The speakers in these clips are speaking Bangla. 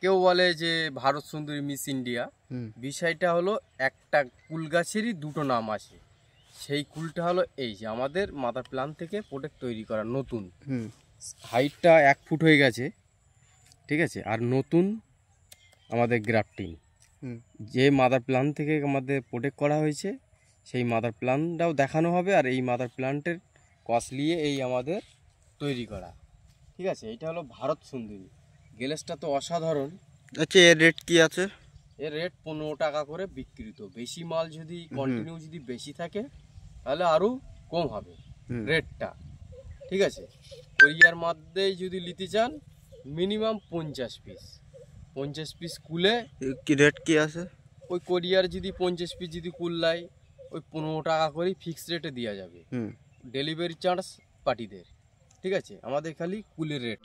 কেউ বলে যে ভারত সুন্দরী মিস ইন্ডিয়া, বিষয়টা হলো একটা কুল গাছেরই দুটো নাম আছে। সেই কুলটা হলো এই যে আমাদের মাদার প্ল্যান্ট থেকে প্রোডাক্ট তৈরি করা নতুন, হাইটটা 1 ফুট হয়ে গেছে, ঠিক আছে। আর নতুন আমাদের গ্রাফটিং, যে মাদার প্ল্যান্ট থেকে আমাদের প্রোডাক্ট করা হয়েছে সেই মাদার প্ল্যান্টটাও দেখানো হবে। আর এই মাদার প্ল্যান্টের কস নিয়ে এই আমাদের তৈরি করা, ঠিক আছে। এটা হলো ভারত সুন্দরী। গ্যালেসটা তো অসাধারণ। আচ্ছা, এর রেট কি আছে? এর রেট 15 টাকা করে বিক্রিত। বেশি মাল যদি কন্টিনিউ যদি বেশি থাকে তাহলে আরও কম হবে রেটটা, ঠিক আছে। কোরিয়ার মধ্যেই যদি নিতে চান মিনিমাম 50 পিস, 50 পিস কুলে কি রেট কি আছে? ওই কোরিয়ার যদি 50 পিস যদি কুল লাই ওই 15 টাকা করে ফিক্স রেটে দেওয়া যাবে। ডেলিভারি চার্জ পার্টিদের, ঠিক আছে। আমাদের খালি কুলের রেট।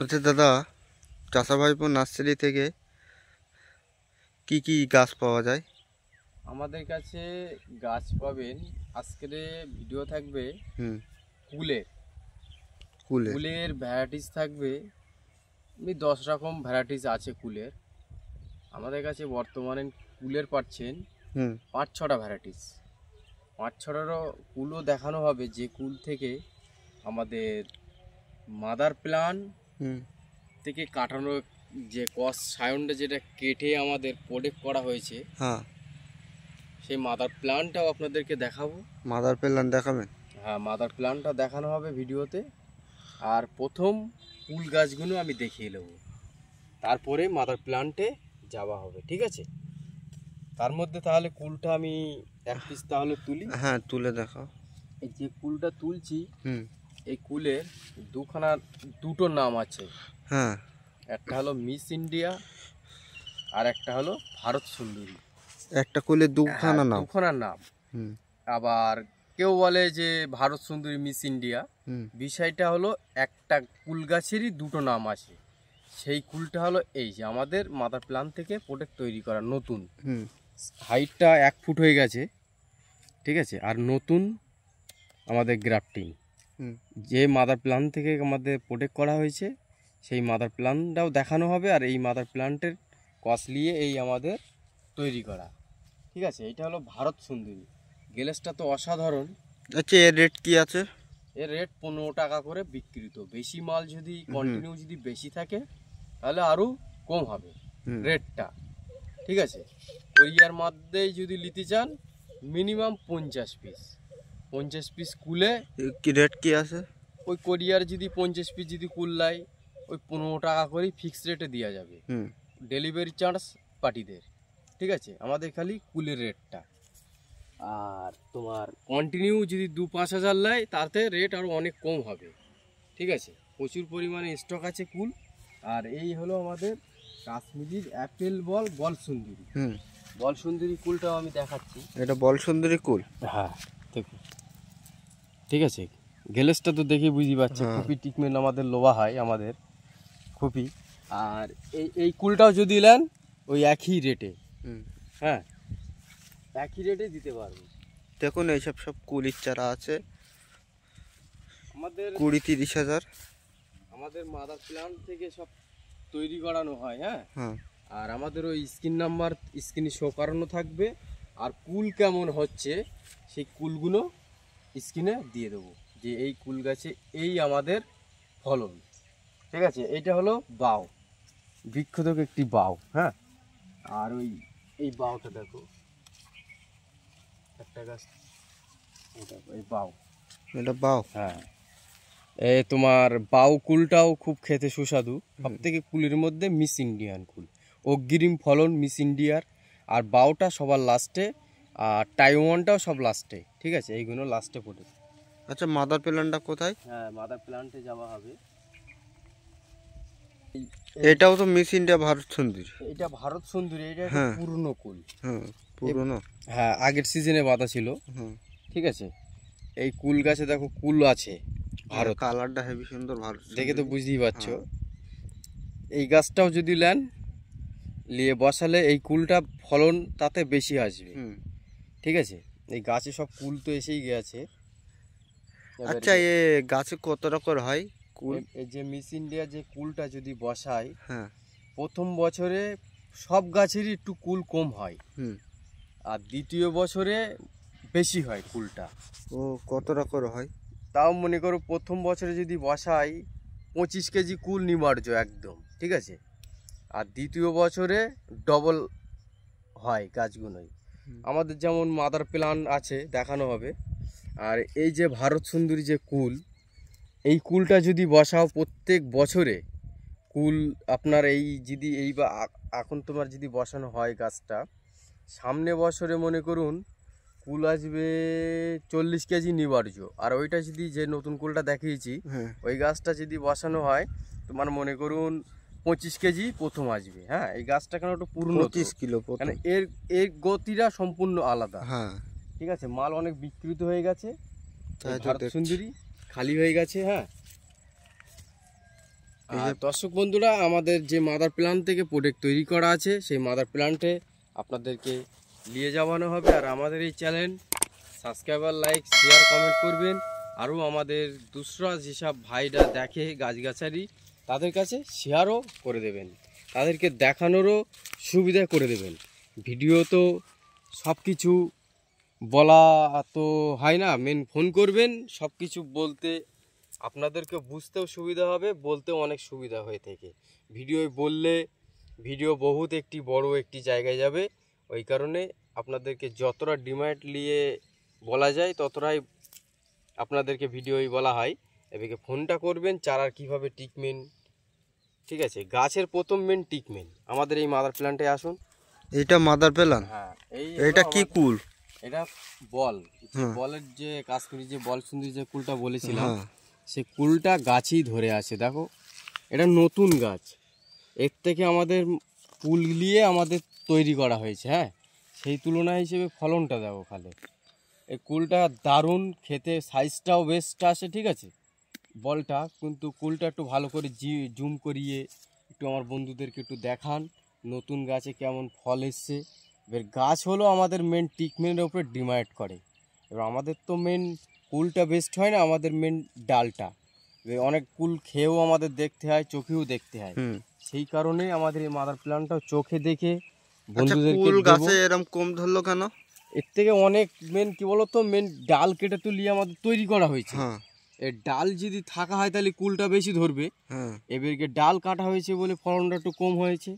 আচ্ছা দাদা, চাষা ভাইপো নার্সারি থেকে কি কি গাছ পাওয়া যায়? আমাদের কাছে গাছ পাবেন, আজকের ভিডিও থাকবে কুলের ভ্যারাইটিস থাকবে। 10 রকম ভ্যারাইটিস আছে কুলের। আমাদের কাছে বর্তমানে কুলের পাচ্ছেন 5-6টা ভ্যারাইটিস। 5-6টারও কুলও দেখানো হবে, যে কুল থেকে আমাদের মাদার প্ল্যান্ট থেকে কাটানো যে কস সায়নটা যেটা কেটে আমাদের প্রোডাক্ট করা হয়েছে, সেই মাদার প্ল্যান্টটাও আপনাদেরকে দেখাবো। মাদার প্ল্যান্ট দেখাবেন? হ্যাঁ, মাদার প্ল্যান্টটা দেখানো হবে ভিডিওতে। আর প্রথম কুল গাছগুলো আমি দেখিয়ে নেব, তারপরে মাদার প্ল্যান্টে যাওয়া হবে, ঠিক আছে। তার মধ্যে তাহলে কুলটা আমি এক পিস তাহলে তুলি। হ্যাঁ, তুলে দেখাও। এই যে কুলটা তুলছি, এই কুলের দুটো নাম আছে। হ্যাঁ, একটা হলো মিস ইন্ডিয়া আর একটা হলো ভারত সুন্দরী। একটা কুলে দুখানা নাম। আবার কেউ বলে যে ভারত সুন্দরী মিস ইন্ডিয়া, বিষয়টা হলো একটা কুল গাছেরই দুটো নাম আছে। সেই কুলটা হলো এই যে আমাদের মাদার প্ল্যান্ট থেকে প্রোডাক্ট তৈরি করা নতুন, হাইটটা 1 ফুট হয়ে গেছে, ঠিক আছে। আর নতুন আমাদের গ্রাফটিং, যে মাদার প্ল্যান্ট থেকে আমাদের প্রোডাক্ট করা হয়েছে সেই মাদার প্ল্যান্টটাও দেখানো হবে। আর এই মাদার প্ল্যান্টের কস নিয়ে এই আমাদের তৈরি করা, ঠিক আছে। এটা হলো ভারত সুন্দরী। গ্যালেসটা তো অসাধারণ। আচ্ছা, এর রেট কি আছে? এর রেট 15 টাকা করে বিক্রিত। বেশি মাল যদি কন্টিনিউ যদি বেশি থাকে তাহলে আরও কম হবে রেটটা, ঠিক আছে। কোরিয়ার মধ্যেই যদি নিতে চান মিনিমাম 50 পিস, 50 পিস কুলে কি রেট কি আছে? ওই কোরিয়ার যদি 50 পিস যদি কুল লাই ওই 15 টাকা করে ফিক্স রেটে দেওয়া যাবে। ডেলিভারি চার্জ পার্টিদের, ঠিক আছে। আমাদের খালি কুলের রেটটা। আর তোমার কন্টিনিউ যদি 2-5 হাজার লাই তাতে রেট আরও অনেক কম হবে, ঠিক আছে। প্রচুর পরিমাণে স্টক আছে কুল। আর এই হলো আমাদের কাশ্মীরির অ্যাপেল বল সুন্দরী। বল সুন্দরী কুলটাও আমি দেখাচ্ছি। এটা বল সুন্দরী কুল? হ্যাঁ, দেখুন, ঠিক আছে। গ্যালেসটা তো দেখে বুঝতে পারছি, খুবই ট্রিটমেন্ট আমাদের লোয়া হয় আমাদের খুবই। আর এই কুলটাও যদি নেন ওই একই রেটে, হ্যাঁ, একই রেটে দিতে পারবো। দেখুন, এইসব সব কুলির চারা আছে আমাদের 20-30 হাজার। আমাদের মাদার প্ল্যান্ট থেকে সব তৈরি করানো হয়। হ্যাঁ, আর আমাদের ওই স্ক্রিনে শো করানো থাকবে। আর কুল কেমন হচ্ছে সেই কুলগুলো স্ক্রিনে দিয়ে দেবো, যে এই কুল গাছে এই আমাদের ফলন, ঠিক আছে। এইটা হলো বাউ, বৃক্ষতক একটি বাউ। হ্যাঁ, আর এই বাউটা দেখো, একটা গাছ, এই বাউ, এটা বাউ। হ্যাঁ, তোমার বাউ কুলটাও খুব খেতে সুস্বাদু। সব থেকে কুলের মধ্যে মিস ইন্ডিয়ান কুল, অগ্রিম ফলন মিস ইন্ডিয়ার। আর বাউটা সবার লাস্টে, আর টাইওয়ানটাও সব লাস্টে, ঠিক আছে। এইগুলো লাস্টে পড়ে। আচ্ছা, মাদার প্ল্যান্টটা কোথায়? হ্যাঁ, মাদার প্ল্যান্টে যাওয়া হবে। এটাও তো মিস ইন্ডিয়া ভারত সুন্দরী। এটা ভারত সুন্দরী, এটা পুরনো কুল। পুরনো। হ্যাঁ, আগের সিজনে বাঁধা ছিল, ঠিক আছে। এই কুল গাছে দেখো কুল আছে ভারত, কালারটা হেভি সুন্দর, ভারত দেখে তো বুঝতেই পারছো। এই গাছটাও যদি নেন নিয়ে বসালে এই কুলটা ফলন তাতে বেশি আসবে। হুম। ঠিক আছে, এই গাছে সব কুল তো এসেই গেছে। আচ্ছা, এ গাছে কত রকম হয় কুল? এই যে মিস ইন্ডিয়া যে কুলটা যদি বসায়, হ্যাঁ। প্রথম বছরে সব গাছেরই একটু কুল কম হয়, হুম। আর দ্বিতীয় বছরে বেশি হয় কুলটা। ও কত রকম হয়? তাও মনে করো প্রথম বছরে যদি বসাই 25 কেজি কুল নিবার্য একদম, ঠিক আছে। আর দ্বিতীয় বছরে ডবল হয় গাছগুলোই। আমাদের যেমন মাদার প্ল্যান আছে, দেখানো হবে। আর এই যে ভারত সুন্দরী যে কুল, এই কুলটা যদি বসাও প্রত্যেক বছরে কুল আপনার এই যদি এই বা এখন তোমার যদি বসানো হয় গাছটা, সামনে বছরে মনে করুন কুল আসবে 40 কেজি নিবার্য। আর ওইটা যদি যে নতুন কুলটা দেখিয়েছি, হ্যাঁ। ওই গাছটা যদি বসানো হয় তোমার মনে করুন 25 কেজি প্রথম আসবে। হ্যাঁ, এই গাছটা কেন একটু পুরনো, 25 কিলো মানে প্রথম। এর এর গতিটা সম্পূর্ণ আলাদা। হ্যাঁ। ঠিক আছে, মাল অনেক বিকৃত হয়ে গেছে, তাই তো ভারত দেখছি। সুন্দরী খালি হয়ে গেছে। হ্যাঁ, এই আর যে দর্শক বন্ধুরা, আমাদের যে মাদার প্ল্যান্ট থেকে প্রোডাক্ট তৈরি করা আছে, সেই মাদার প্ল্যান্টে আপনাদেরকে নিয়ে যাওয়ানো হবে। আর আমাদের এই channel subscriber, like, share, comment করবেন। আরও আমাদের দুসরা যেসব ভাইরা দেখে গাছগাছালি, তাদের কাছে শেয়ারও করে দেবেন, তাদেরকে দেখানোরও সুবিধা করে দেবেন। ভিডিও তো সব কিছু বলা তো হয় না, মেন ফোন করবেন, সব কিছু বলতে আপনাদেরকে বুঝতেও সুবিধা হবে, বলতেও অনেক সুবিধা হয়ে থাকে। ভিডিও বললে ভিডিও বহুত একটি বড় একটি জায়গায় যাবে, ওই কারণে আপনাদেরকে যতটা ডিমান্ড নিয়ে বলা যায় ততটাই আপনাদেরকে ভিডিওই বলা হয়। এদিকে ফোনটা করবেন, চারার কিভাবে ট্রিটমেন্ট, ঠিক আছে, গাছের প্রথম মেন ট্রিটমেন্ট আমাদের এই মাদার প্ল্যান্টে আসুন। এটা মাদার প্ল্যান। হ্যাঁ, এটা কি কুল? এটা বল, বলের যে কাশ্মীরি যে বল সুন্দরী যে কুলটা বলেছিলাম, সে কুলটা গাছেই ধরে আছে। দেখো, এটা নতুন গাছ, এর থেকে আমাদের কুল নিয়ে আমাদের তৈরি করা হয়েছে। হ্যাঁ, সেই তুলনা হিসেবে ফলনটা দেখো খালে, এই কুলটা দারুণ খেতে, সাইজটাও বেস্ট আসে। ঠিক আছে, বলটা কিন্তু কুলটা একটু ভালো করে জুম করিয়ে একটু আমার বন্ধুদেরকে একটু দেখান, নতুন গাছে কেমন ফল এসছে। এবার গাছ হলো আমাদের মেন ট্রিটমেন্টের উপরে ডিমান্ড করে। এবার আমাদের তো মেন কুলটা বেস্ট হয় না, আমাদের মেন ডালটা। এবার অনেক কুল খেয়েও আমাদের দেখতে হয়, চোখেও দেখতে হয়, সেই কারণে আমাদের এই মাদার প্ল্যান্টটাও চোখে দেখে বন্ধুদেরকে কুল দেবো। গাছে এরকম কম ধরলো কেন? এর থেকে অনেক মেন কি বলতো, মেন ডাল কেটে তুলিয়ে আমাদের তৈরি করা হয়েছে। এর ডাল যদি থাকা হয় তাহলে কুলটা বেশি ধরবে। এবারকে ডাল কাটা হয়েছে বলে ফলনটা একটু কম হয়েছে।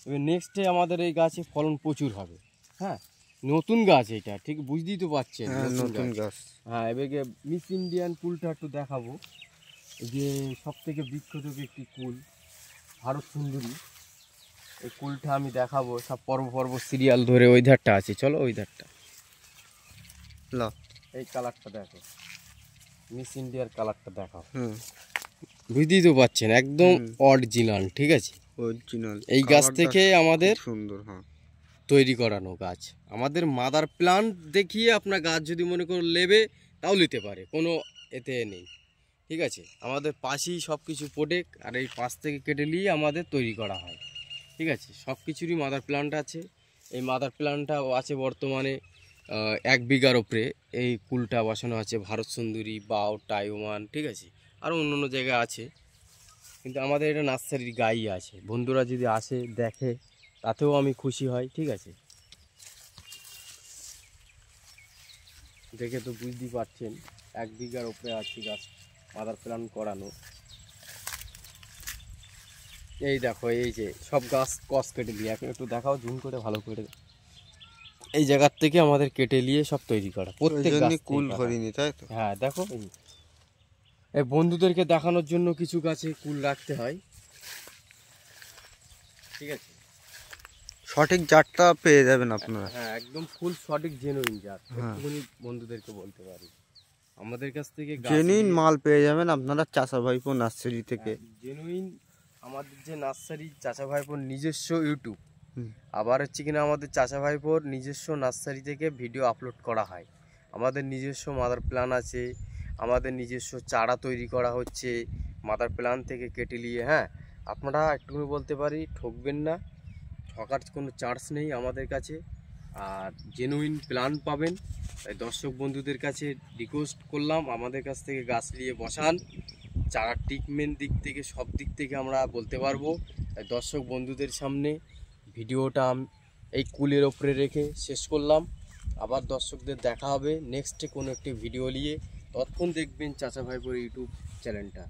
এবার নেক্সটে আমাদের এই গাছে ফলন প্রচুর হবে। হ্যাঁ, নতুন গাছ এটা, ঠিক বুঝতেই তো পারছেন, নতুন গাছ। হ্যাঁ, এবারকে মিস ইন্ডিয়ান কুলটা একটু দেখাবো, যে সব থেকে বিখ্যাত একটি কুল ভারত সুন্দরী। এই কুলটা আমি দেখাবো সব পর্ব পর্ব সিরিয়াল ধরে। ওই ধারটা আছে, চলো ওই ধারটা। এই কালারটা দেখো, মিস ইন্ডিয়ার কালারটা দেখাও। বুঝতেই তো পারছেন, একদম অরিজিনাল। ঠিক আছে, অরিজিনাল এই গাছ থেকে আমাদের সুন্দর তৈরি করানো গাছ। আমাদের মাদার প্ল্যান্ট দেখিয়ে আপনার গাছ যদি মনে করো নেবে, তাও নিতে পারে, কোনো এতে নেই। ঠিক আছে, আমাদের পাশেই সব কিছু প্রোডাক্ট, আর এই পাশ থেকে কেটে নিয়ে আমাদের তৈরি করা হয়। ঠিক আছে, সব কিছুরই মাদার প্ল্যান্ট আছে। এই মাদার প্ল্যান্টটাও আছে বর্তমানে 1 বিঘার ওপরে। এই কুলটা বসানো আছে, ভারত সুন্দরী, বাও, টাইওয়ান, ঠিক আছে, আরও অন্য অন্য জায়গায় আছে, কিন্তু আমাদের এটা নার্সারির গাই আছে। বন্ধুরা যদি আসে দেখে, তাতেও আমি খুশি হই। ঠিক আছে, দেখে তো বুঝতেই পারছেন 1 বিঘার ওপরে আছে গাছ মাদার প্ল্যান্ট করানো। এই দেখো, এই যে সব গাছ কস কেটে দিয়ে, এখন একটু দেখাও জুম করে ভালো করে। এই জায়গার থেকে আমাদের কেটে নিয়ে সব তৈরি করা, প্রত্যেক গাছ কুল ধরিনি, তাই তো? হ্যাঁ, দেখো, এই বন্ধুদেরকে দেখানোর জন্য কিছু গাছে কুল রাখতে হয়। ঠিক আছে, সঠিক জাতটা পেয়ে যাবেন আপনারা। হ্যাঁ, একদম ফুল সঠিক জেনুইন জাত, একটুখানি বন্ধুদেরকে বলতে পারি। আমাদের কাছ থেকে জেনুইন মাল পেয়ে যাবেন আপনারা চাচা ভাইপো নার্সারি থেকে। জেনুইন আমাদের যে নার্সারি, চাচা ভাইপোর নিজস্ব ইউটিউব, আবার হচ্ছে কিনা আমাদের চাচা ভাইপোর নিজস্ব নার্সারি থেকে ভিডিও আপলোড করা হয়। আমাদের নিজস্ব মাদার প্ল্যান আছে, আমাদের নিজস্ব চারা তৈরি করা হচ্ছে মাদার প্ল্যান থেকে কেটে নিয়ে। হ্যাঁ, আপনারা একটুখানি বলতে পারি, ঠকবেন না, ঠকার কোনো চান্স নেই আমাদের কাছে, আর জেনুইন প্ল্যান পাবেন। তাই দর্শক বন্ধুদের কাছে রিকোয়েস্ট করলাম আমাদের কাছ থেকে গাছ নিয়ে বসান। চারা ট্রিটমেন্ট দিক থেকে সব দিক থেকে আমরা বলতে পারবো। তাই দর্শক বন্ধুদের সামনে ভিডিওটা এই কুলের ওপরে রেখে শেষ করলাম। আবার দর্শকদের দেখা হবে নেক্সটে কোনো একটি ভিডিও নিয়ে। ততক্ষণ দেখবেন চাচা ভাইপোর ইউটিউব চ্যানেলটা।